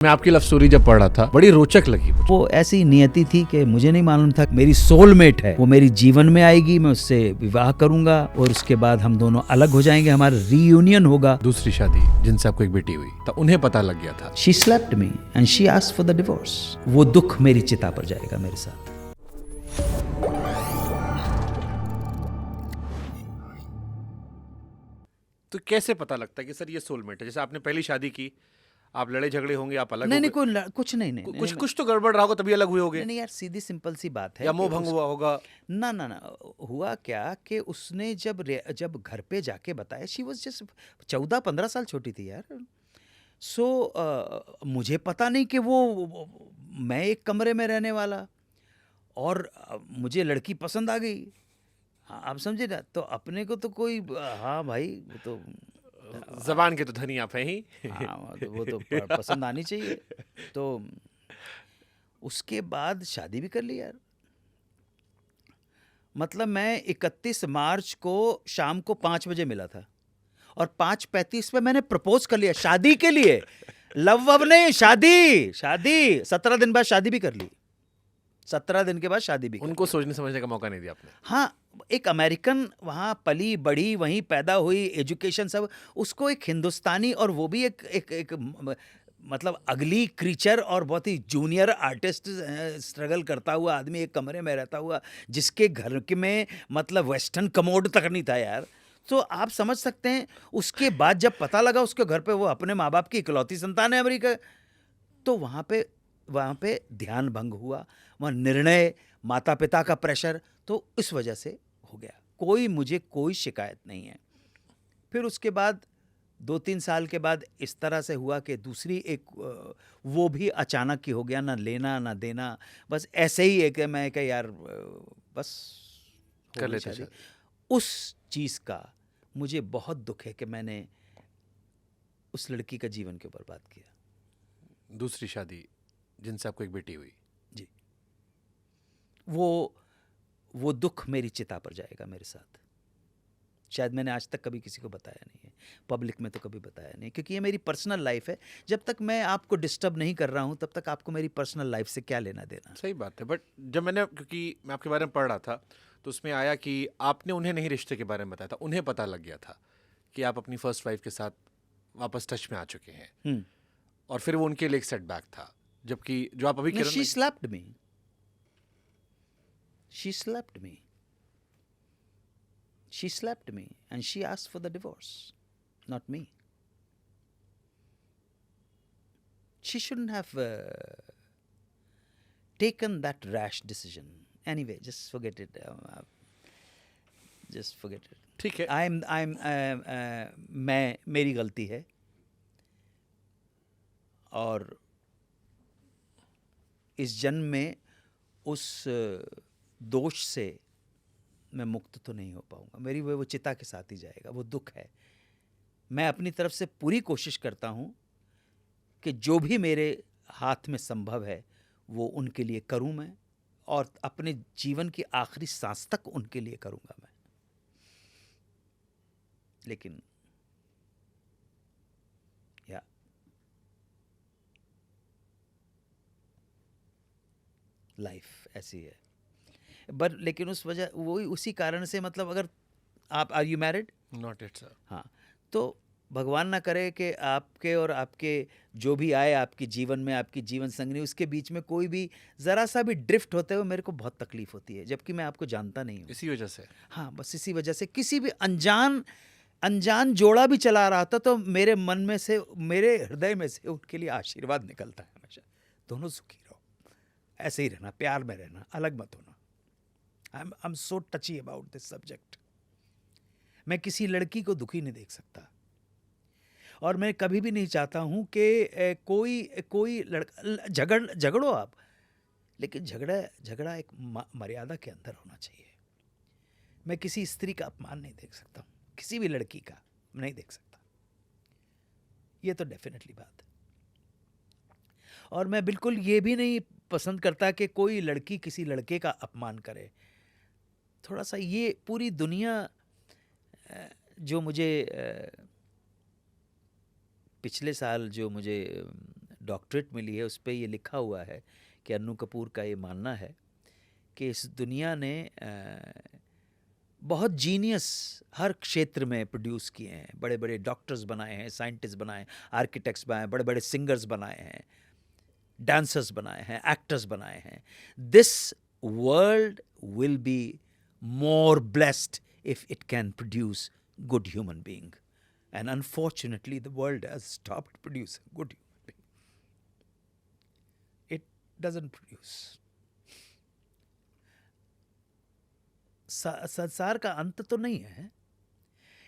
मैं आपकी love story जब पढ़ रहा था बड़ी रोचक लगी मुझे। वो ऐसी नियति थी कि मुझे नहीं मालूम था मेरी सोलमेट है, वो मेरी जीवन में आएगी, मैं उससे विवाह करूंगा और उसके बाद हम दोनों अलग हो जाएंगे, हमारा रीयूनियन होगा। दूसरी शादी जिनसे आपको एक बेटी हुई तो उन्हें पता लग गया था। She slept me and she asked for the divorce. वो दुख मेरी चिता पर जाएगा मेरे साथ। तो कैसे पता लगता है कि सर ये सोलमेट है? जैसे आपने पहली शादी की, आप लड़े झगड़े होंगे, आप अलग हो नहीं गए। कुछ नहीं कुछ तो गड़बड़ रहा होगा तभी अलग हुए होगे, नहीं यार, सीधी सिंपल सी बात है या कि मोह भंग हुआ होगा। ना हुआ क्या कि उसने जब घर पे जाके बताया, शी वाज जस्ट 14-15 साल छोटी थी यार। सो मुझे पता नहीं कि वो मैं एक कमरे में रहने वाला और मुझे लड़की पसंद आ गई। हाँ, आप समझे ना, तो अपने को तो कोई हाँ भाई वो तो जबान के तो धनी आप हैं ही। हाँ तो वो तो पसंद आनी चाहिए। तो उसके बाद शादी भी कर ली यार। मतलब मैं 31 मार्च को शाम को 5 बजे मिला था और 5:35 पे मैंने प्रपोज कर लिया शादी के लिए। लव वव नहीं, शादी 17 दिन बाद शादी भी कर ली। 17 दिन के बाद शादी भी कर उनको ली। सोचने समझने का मौका नहीं दिया आपने। हाँ, एक अमेरिकन वहाँ पली बड़ी, वहीं पैदा हुई, एजुकेशन सब, उसको एक हिंदुस्तानी और वो भी एक मतलब अगली क्रीचर और बहुत ही जूनियर आर्टिस्ट स्ट्रगल करता हुआ आदमी एक कमरे में रहता हुआ, जिसके घर के में मतलब वेस्टर्न कमोड तक नहीं था यार। तो आप समझ सकते हैं उसके बाद जब पता लगा उसके घर पे वो अपने माँ बाप की इकलौती संतान है अमेरिका, तो वहाँ पे ध्यान भंग हुआ, वहाँ निर्णय, माता पिता का प्रेशर, तो इस वजह से हो गया। मुझे कोई शिकायत नहीं है। फिर उसके बाद 2-3 साल के बाद इस तरह से हुआ कि दूसरी एक वो भी अचानक ही हो गया, ना लेना ना देना, बस ऐसे ही एक मैं क्या यार बस हो कर गई लेते शादी। शादी। उस चीज़ का मुझे बहुत दुख है कि मैंने उस लड़की का जीवन क्यों बर्बाद किया। दूसरी शादी जिनसे आपको एक बेटी हुई, जी, वो दुख मेरी चिता पर जाएगा मेरे साथ। शायद मैंने आज तक कभी किसी को बताया नहीं है, पब्लिक में तो कभी बताया नहीं, क्योंकि ये मेरी पर्सनल लाइफ है। जब तक मैं आपको डिस्टर्ब नहीं कर रहा हूँ तब तक आपको मेरी पर्सनल लाइफ से क्या लेना देना। सही बात है। बट जब क्योंकि मैं आपके बारे में पढ़ रहा था तो उसमें आया कि आपने उन्हें नहीं रिश्ते के बारे में बताया था, उन्हें पता लग गया था कि आप अपनी फर्स्ट वाइफ के साथ वापस टच में आ चुके हैं, और फिर वो उनके लिए एक सेटबैक था। जबकि जो आप अभी she slapped me, she slapped me, she slapped me and she asked for the divorce, not me. She shouldn't have taken that rash decision. Anyway, just forget it. Just forget it. ठीक है। मेरी गलती है और इस जन्म में उस दोष से मैं मुक्त तो नहीं हो पाऊंगा। मेरी वो चिता के साथ ही जाएगा, वो दुख है। मैं अपनी तरफ से पूरी कोशिश करता हूँ कि जो भी मेरे हाथ में संभव है वो उनके लिए करूं मैं, और अपने जीवन की आखिरी सांस तक उनके लिए करूंगा मैं। लेकिन या लाइफ ऐसी है। लेकिन उसी कारण से, मतलब अगर आप are you married? Not yet sir. हाँ, तो भगवान ना करे कि आपके और आपके जो भी आए आपके जीवन में, आपकी जीवन संगनी, उसके बीच में कोई भी ज़रा सा भी ड्रिफ्ट होते हुए मेरे को बहुत तकलीफ होती है, जबकि मैं आपको जानता नहीं हूँ। इसी वजह से? हाँ, बस इसी वजह से। किसी भी अनजान जोड़ा भी चला रहा था तो मेरे मन में से, मेरे हृदय में से उनके लिए आशीर्वाद निकलता है हमेशा। दोनों सुखी रहो, ऐसे ही रहना, प्यार में रहना, अलग मत होना। I am so टची about this subject. मैं किसी लड़की को दुखी नहीं देख सकता और मैं कभी भी नहीं चाहता हूं कि कोई लड़का झगड़ो आप, लेकिन झगड़ा एक मर्यादा के अंदर होना चाहिए। मैं किसी स्त्री का अपमान नहीं देख सकता हूं, किसी भी लड़की का नहीं देख सकता, ये तो डेफिनेटली बात है। और मैं बिल्कुल ये भी नहीं पसंद करता कि कोई लड़की किसी लड़के का अपमान करे। थोड़ा सा ये पूरी दुनिया जो मुझे पिछले साल जो मुझे डॉक्टरेट मिली है उस पर ये लिखा हुआ है कि अन्नू कपूर का ये मानना है कि इस दुनिया ने बहुत जीनियस हर क्षेत्र में प्रोड्यूस किए हैं, बड़े बड़े डॉक्टर्स बनाए हैं, साइंटिस्ट बनाए, आर्किटेक्ट्स बनाए, बड़े बड़े सिंगर्स बनाए हैं, डांसर्स बनाए हैं, एक्टर्स बनाए हैं. This world will be more blessed if it can produce good human being, and unfortunately the world has stopped producing good human being. It doesn't produce. संसार का अंत तो नहीं है.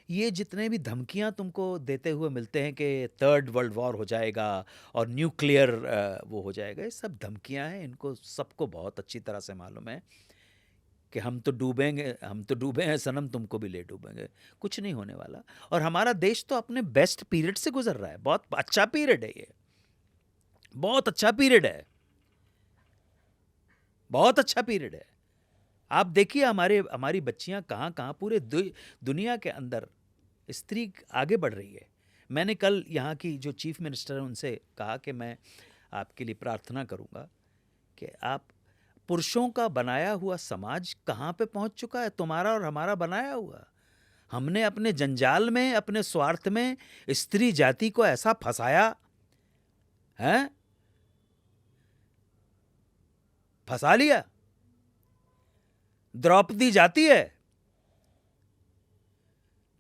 ये जितने भी धमकियां तुमको देते हुए मिलते हैं कि थर्ड वर्ल्ड वॉर हो जाएगा और न्यूक्लियर वो हो जाएगा, ये सब धमकियां हैं. इनको सबको बहुत अच्छी तरह से मालूम है कि हम तो डूबे हैं सनम, तुमको भी ले डूबेंगे. कुछ नहीं होने वाला. और हमारा देश तो अपने बेस्ट पीरियड से गुजर रहा है. बहुत अच्छा पीरियड है ये, बहुत अच्छा पीरियड है, बहुत अच्छा पीरियड है. आप देखिए हमारी बच्चियां कहाँ कहाँ पूरे दुनिया के अंदर स्त्री आगे बढ़ रही है. मैंने कल यहाँ की जो चीफ मिनिस्टर है उनसे कहा कि मैं आपके लिए प्रार्थना करूँगा कि आप, पुरुषों का बनाया हुआ समाज कहाँ पे पहुँच चुका है, तुम्हारा और हमारा बनाया हुआ. हमने अपने जंजाल में, अपने स्वार्थ में स्त्री जाति को ऐसा फंसाया है, फंसा लिया. द्रौपदी जाती है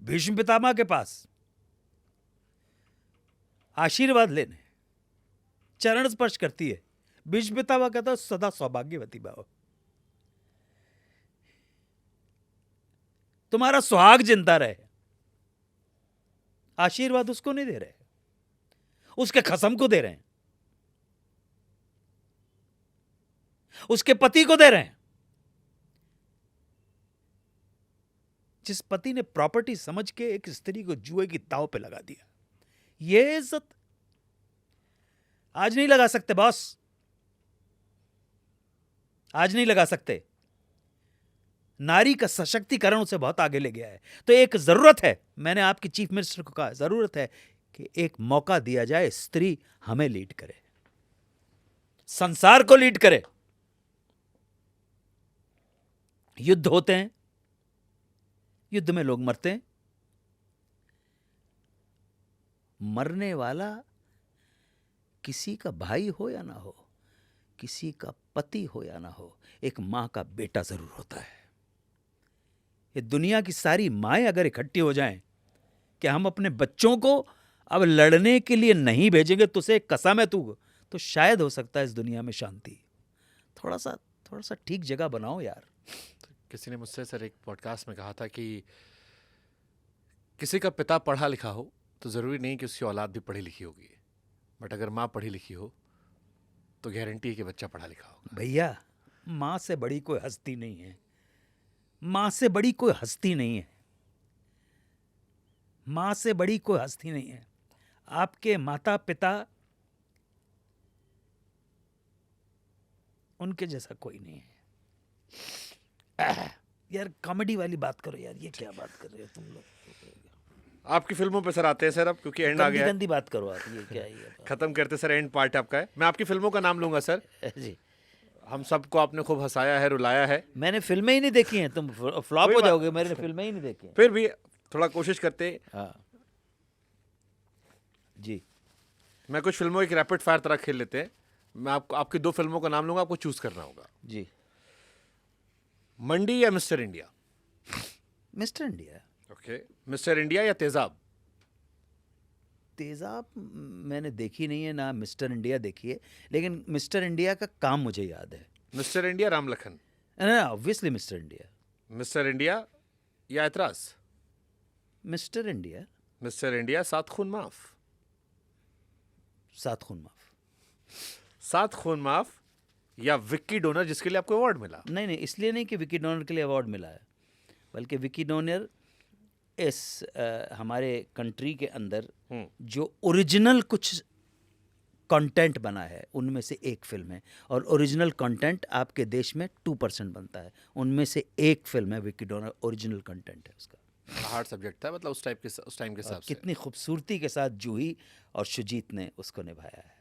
भीष्म पितामह के पास आशीर्वाद लेने, चरण स्पर्श करती है. भीष्म पितामह कहता सदा सौभाग्यवती भव, तुम्हारा सुहाग जिंदा रहे. आशीर्वाद उसको नहीं दे रहे, उसके खसम को दे रहे हैं, उसके पति को दे रहे हैं. जिस पति ने प्रॉपर्टी समझ के एक स्त्री को जुए की दांव पे लगा दिया, ये इज्जत आज नहीं लगा सकते बॉस, आज नहीं लगा सकते. नारी का सशक्तिकरण उसे बहुत आगे ले गया है. तो एक जरूरत है, मैंने आपकी चीफ मिनिस्टर को कहा, जरूरत है कि एक मौका दिया जाए, स्त्री हमें लीड करे, संसार को लीड करे. युद्ध होते हैं, युद्ध में लोग मरते हैं. मरने वाला किसी का भाई हो या ना हो, किसी का पति हो या ना हो, एक मां का बेटा जरूर होता है. ये दुनिया की सारी माएं अगर इकट्ठी हो जाएं कि हम अपने बच्चों को अब लड़ने के लिए नहीं भेजेंगे, तुझे कसम है तू, तो शायद हो सकता है इस दुनिया में शांति. थोड़ा सा ठीक जगह बनाओ यार. किसी ने मुझसे सर एक पॉडकास्ट में कहा था कि किसी का पिता पढ़ा लिखा हो तो ज़रूरी नहीं कि उसकी औलाद भी पढ़ी लिखी होगी, बट अगर माँ पढ़ी लिखी हो तो गारंटी है कि बच्चा पढ़ा लिखा होगा. भैया, माँ से बड़ी कोई हस्ती नहीं है, माँ से बड़ी कोई हस्ती नहीं है, माँ से बड़ी कोई हस्ती नहीं है. आपके माता पिता, उनके जैसा कोई नहीं है. यार कॉमेडी वाली बात करो यार, ये क्या बात कर रहे हो तुम लोग. आपकी फिल्मों पे सर आते हैं सर अब, क्योंकि एंड आ गया है. गंदी बात करो आप, ये क्या है. खत्म करते सर, एंड पार्ट आपका है. मैं आपकी फिल्मों का नाम लूंगा सर. जी, हम सबको आपने खूब हंसाया है, रुलाया है. मैंने फिल्में ही नहीं देखी हैं, तुम फ्लॉप हो जाओगे. मैंने फिल्में ही नहीं देखी हैं. फिर भी थोड़ा कोशिश करते. हाँ जी, मैं कुछ फिल्मों एक रैपिड फायर तरह खेल लेते हैं. मैं आपकी 2 फिल्मों का नाम लूंगा, आपको चूज करना होगा. जी. मंडी या mister India? Mister India. Okay. Mister India या तेजाब? तेजाब मैंने देखी नहीं है, ना मिस्टर इंडिया देखी है, लेकिन मिस्टर इंडिया का काम मुझे याद है. Mister India Ram Lakhan? Obviously mister India. Mister India या एतराज? Mister India. मिस्टर इंडिया सात खून माफ? सात खून माफ. सात खून माफ या विक्की डोनर जिसके लिए आपको अवार्ड मिला? नहीं, इसलिए नहीं कि विक्की डोनर के लिए अवार्ड मिला है, बल्कि विक्की डोनर इस हमारे कंट्री के अंदर जो ओरिजिनल कुछ कंटेंट बना है उनमें से एक फिल्म है. और ओरिजिनल कंटेंट आपके देश में 2% बनता है, उनमें से एक फिल्म है विक्की डोनर, ओरिजिनल कंटेंट है उसका. हार्ड सब्जेक्ट था, मतलब उस टाइम के हिसाब से. कितनी खूबसूरती के साथ जूही और शुजीत ने उसको निभाया है.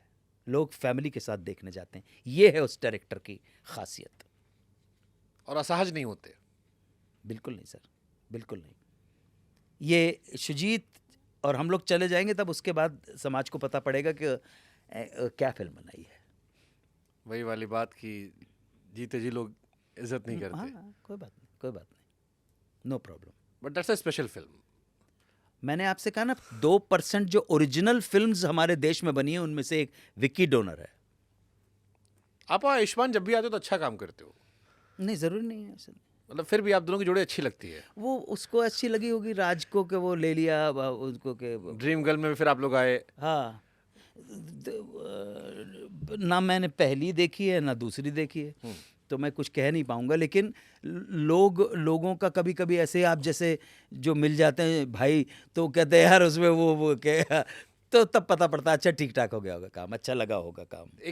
लोग फैमिली के साथ देखने जाते हैं। ये है उस डायरेक्टर की खासियत। और असहज नहीं होते। बिल्कुल नहीं सर, बिल्कुल नहीं। ये शुजीत और हम लोग चले जाएंगे तब उसके बाद समाज को पता पड़ेगा कि क्या फिल्म बनाई है। वही वाली बात कि जीते जी लोग इज्जत नहीं करते। हाँ, कोई बात नहीं, कोई बात नहीं, no problem. But that's a special film. मैंने आपसे कहा ना 2% जो ओरिजिनल फिल्म्स हमारे देश में बनी है उनमें से एक विक्की डोनर है। आप आयुष्मान जब भी आते हो तो अच्छा काम करते हो। नहीं, ज़रूरी नहीं है ऐसा। मतलब फिर भी आप दोनों की जोड़ी अच्छी लगती है। वो उसको अच्छी लगी होगी राज को कि वो ले लिया उसको के। ड्रीम गर्ल में भी फिर आप लोग आए। हाँ, ना मैंने पहली देखी है ना दूसरी देखी है, तो मैं कुछ कह नहीं पाऊंगा। लेकिन लोगों का कभी कभी ऐसे आप जैसे जो मिल जाते हैं भाई, तो कहते हैं यार उसमें वो क्या, तो तब पता पड़ता है अच्छा ठीक ठाक हो गया होगा काम, अच्छा लगा होगा काम। एक